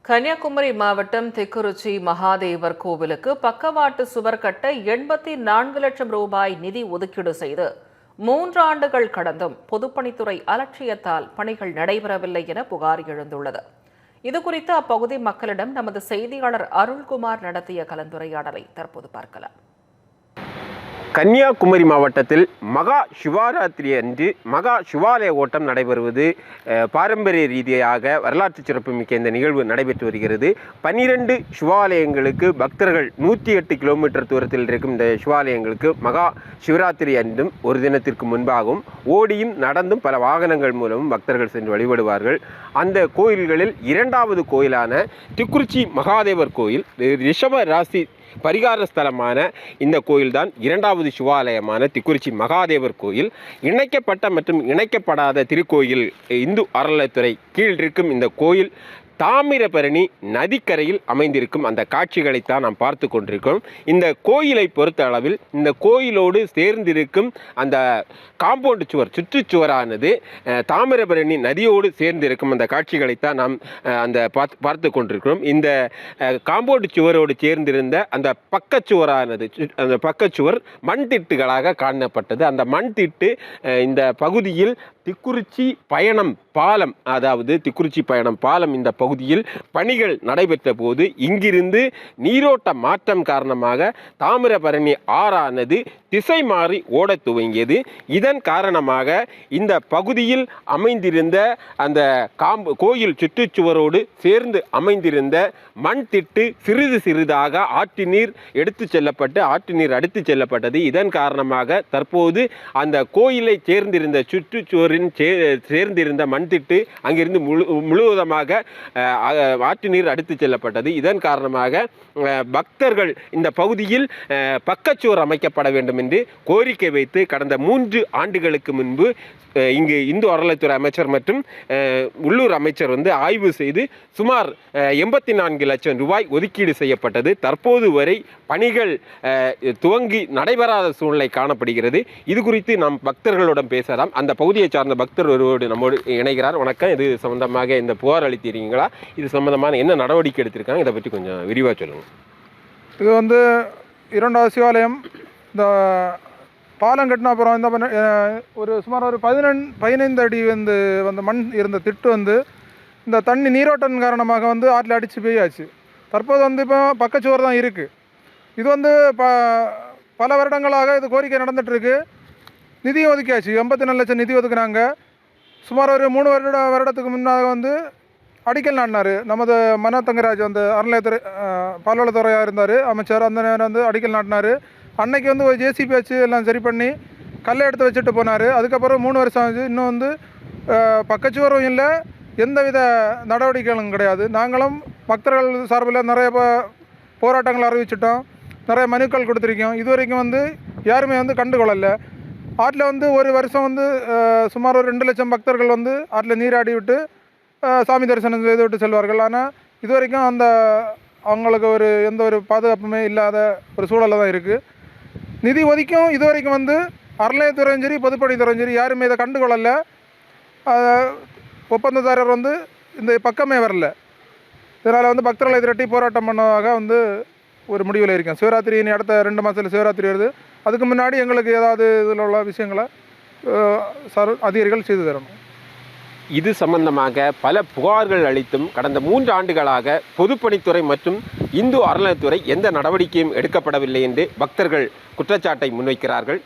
கன்னியாகுமரி மாவட்டம் திக்குறிச்சி மகாதேவர் கோவிலுக்கு பக்கவாட்டு சுவர் கட்ட 84 லட்சம் ரூபாய் நிதி ஒதுக்கீடு செய்து 3 ஆண்டுகள் கடந்தும் பொதுப்பணித்துறை அலட்சியத்தால் பணிகள் நடைபெறவில்லை என புகார் எழுந்துள்ளது. இதுகுறித்து அப்பகுதி மக்களிடம் நமது செய்தியாளர் அருள்குமார் நடத்திய கலந்துரையாடலை தற்போது பார்க்கலாம். கன்னியாகுமரி மாவட்டத்தில் மகா சிவராத்திரி அன்று மகா சிவாலய ஓட்டம் நடைபெறுவது பாரம்பரிய ரீதியாக வரலாற்று சிறப்புமிக்க இந்த நிகழ்வு நடைபெற்று வருகிறது. 12 சிவாலயங்களுக்கு பக்தர்கள் 108 கிலோமீட்டர் தூரத்தில் இருக்கும் இந்த சிவாலயங்களுக்கு மகா சிவராத்திரி அன்றும் ஒரு தினத்திற்கு முன்பாகவும் ஓடியும் நடந்தும் பல வாகனங்கள் மூலமும் பக்தர்கள் சென்று வழிபடுவார்கள். அந்த கோயில்களில் இரண்டாவது கோயிலான திக்குறிச்சி மகாதேவர் கோயில் ரிஷப ராசி பரிகார ஸ்தலமான இந்த கோயில்தான் இரண்டாவது சிவாலயமான திக்குறிச்சி மகாதேவர் கோயில். இணைக்கப்பட்ட மற்றும் இணைக்கப்படாத திருக்கோயில் இந்து அறநிலையத்துறை கீழ் இருக்கும் இந்த கோயில் தாமிரபரணி நதிக்கரையில் அமைந்திருக்கும் அந்த காட்சிகளைத்தான் நாம் பார்த்து கொண்டிருக்கிறோம். இந்த கோயிலை பொறுத்த அளவில் இந்த கோயிலோடு சேர்ந்திருக்கும் அந்த காம்பவுண்டு சுவர் சுற்றுச்சுவரானது தாமிரபரணி நதியோடு சேர்ந்திருக்கும் அந்த காட்சிகளைத்தான் நாம் பார்த்து கொண்டிருக்கிறோம். இந்த காம்பவுண்டு சுவரோடு சேர்ந்திருந்த அந்த பக்கச்சுவரானது அந்த பக்கச்சுவர் மண் திட்டுகளாக காணப்பட்டது. அந்த மண் திட்டு இந்த பகுதியில் திக்குறிச்சி பயணம் பாலம், அதாவது திக்குறிச்சி பயணம் பாலம் இந்த பகுதியில் பணிகள் நடைபெற்ற போது இங்கிருந்து நீரோட்ட மாற்றம் காரணமாக தாமிரபரணி ஆறானது திசை மாறி ஓடத் துவங்கியது. இதன் காரணமாக இந்த பகுதியில் அமைந்திருந்த அந்த கோயில் சுற்றுச்சுவரோடு சேர்ந்து அமைந்திருந்த மண் திட்டு சிறிது சிறிதாக ஆற்று நீர் எடுத்து செல்லப்பட்டு ஆற்று நீர் அடித்து செல்லப்பட்டது. இதன் காரணமாக தற்போது அந்த கோயிலை சேர்ந்திருந்த சுற்றுச்சுவரின் சேர்ந்திருந்த மண் திட்டு அங்கிருந்து முழுவதுமாக ஆற்று நீர் அடித்து செல்லப்பட்டது. இதன் காரணமாக பக்தர்கள் இந்த பகுதியில் பக்கச்சுவர் அமைக்கப்பட வேண்டும் என்று கோரிக்கை வைத்து கடந்த 3 ஆண்டுகளுக்கு முன்பு இங்கு இந்து அறநிலையத்துறை அமைச்சர் மற்றும் உள்ளூர் அமைச்சர் ஆய்வு செய்து சுமார் 84 லட்சம் ரூபாய் ஒதுக்கீடு செய்யப்பட்டது. தற்போது வரை பணிகள் துவங்கி நடைபெறாத சூழ்நிலை காணப்படுகிறது. இது குறித்து நாம் பக்தர்களுடன் பேசலாம். அந்த பகுதியை சார்ந்த பக்தர் ஒருவரோடு நம்மோடு இணைகிறார். வணக்கம். இது சம்பந்தமாக இந்த புகார் அளித்தீங்களா? இது சம்பந்தமான என்ன நடவடிக்கை எடுத்திருக்காங்க? இதை பற்றி கொஞ்சம் விரிவாக சொல்லுங்கள். இது இரண்டாவது சிவாலயம் இந்த பாலம் கட்டின அப்புறம் இந்த சுமார் ஒரு 15 அடி மண் இருந்த திட்டு இந்த தண்ணி நீரோட்டம் காரணமாக ஆற்றில் அடித்து போயாச்சு. தற்போது இப்போ பக்கச்சுவர் தான் இருக்குது. இது பல வருடங்களாக இது கோரிக்கை நடந்துகிட்ருக்கு. நிதி ஒதுக்கியாச்சு. 84 லட்சம் நிதி ஒதுக்குனாங்க. சுமார் ஒரு 3 வருடத்துக்கு முன்னாக அடிக்கல் நாட்டினார் நமது மனோ தங்கராஜ் அறநிலையத்துறை பால்வளத்துறையாக இருந்தார் அமைச்சர். அந்த நேரம் அடிக்கல் நாட்டினார். அன்னைக்கு ஒரு ஜேசிபி வச்சு எல்லாம் சரி பண்ணி கல்லை எடுத்து வச்சுட்டு போனார். அதுக்கப்புறம் 3 வருஷம் ஆச்சு. இன்னும் பக்கச்சுவரும் இல்லை, எந்தவித நடவடிக்கைகளும் கிடையாது. நாங்களும் பக்தர்கள் சார்பில் நிறைய போராட்டங்கள் அறிவிச்சிட்டோம், நிறைய மனுக்கள் கொடுத்துருக்கோம். இது வரைக்கும் யாருமே கண்டுகொள்ளலை. ஆற்றில் ஒரு வருஷம் சுமார் ஒரு 2 லட்சம் பக்தர்கள் ஆற்றில் நீராடி விட்டு சாமி தரிசனம் செய்து விட்டு செல்வார்கள். ஆனால் இது வரைக்கும் அவங்களுக்கு எந்த ஒரு பாதுகாப்புமே இல்லாத ஒரு சூழலில் தான் இருக்குது. நிதி ஒதுக்கும் இது வரைக்கும் அறநிலையத்துறையும் சரி பொதுப்பணித்துறையும் சரி யாருமே இதை கண்டுகொள்ளலை. ஒப்பந்ததாரர் இந்த பக்கமே வரல. இதனால் பக்தர்களை திரட்டி போராட்டம் பண்ணதாக ஒரு முடிவில் இருக்கேன். சிவராத்திரி இனி அடுத்த 2 மாதத்தில் சிவராத்திரி வருது. அதுக்கு முன்னாடி எங்களுக்கு ஏதாவது இதில் உள்ள விஷயங்களை அதிகாரிகள் செய்து தரணும். இது சம்பந்தமாக பல புகார்கள் அளித்தும் கடந்த 3 ஆண்டுகளாக பொதுப்பணித்துறை மற்றும் இந்து அறநிலையத்துறை எந்த நடவடிக்கையும் எடுக்கப்படவில்லை என்று பக்தர்கள் குற்றச்சாட்டை முன்வைக்கிறார்கள்.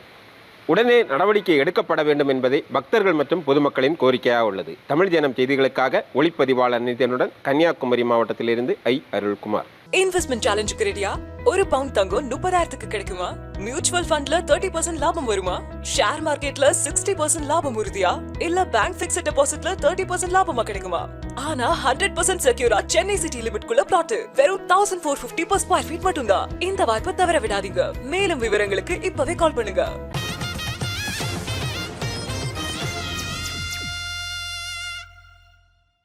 உடனே நடவடிக்கை எடுக்கப்பட வேண்டும் என்பதே பக்தர்கள் மற்றும் பொதுமக்களின் கோரிக்கையாக உள்ளது. தமிழ் ஜனம் செய்திகளுக்காக ஒளிப்பதிவாளர் நிதியனுடன் கன்னியாகுமரி மாவட்டத்திலிருந்து அருள்குமார். இன்வெஸ்ட்மெண்ட் சேலஞ்சுக்கு ரெடியா? ஒரு பவுண்ட் தங்கம் 30,000க்கு கிடைக்குமா? மியூச்சுவல் ஃபண்ட்ல 30% லாபம் வருமா? ஷேர் மார்க்கெட்ல 60% லாபம் உறுதியா? இல்ல பேங்க் ஃபிக்ஸ்ட் டெபாசிட்ல 30% லாபமா கிடைக்குமா? ஆனா 100% செக்யூரா சென்னை சிட்டி லிமிட்குள்ள பிளாட் வெறும் 1450 per square feet மட்டும்தான். இந்த வாய்ப்பை தவற விடாதீங்க. மேலும் விவரங்களுக்கு இப்பவே கால் பண்ணுங்க.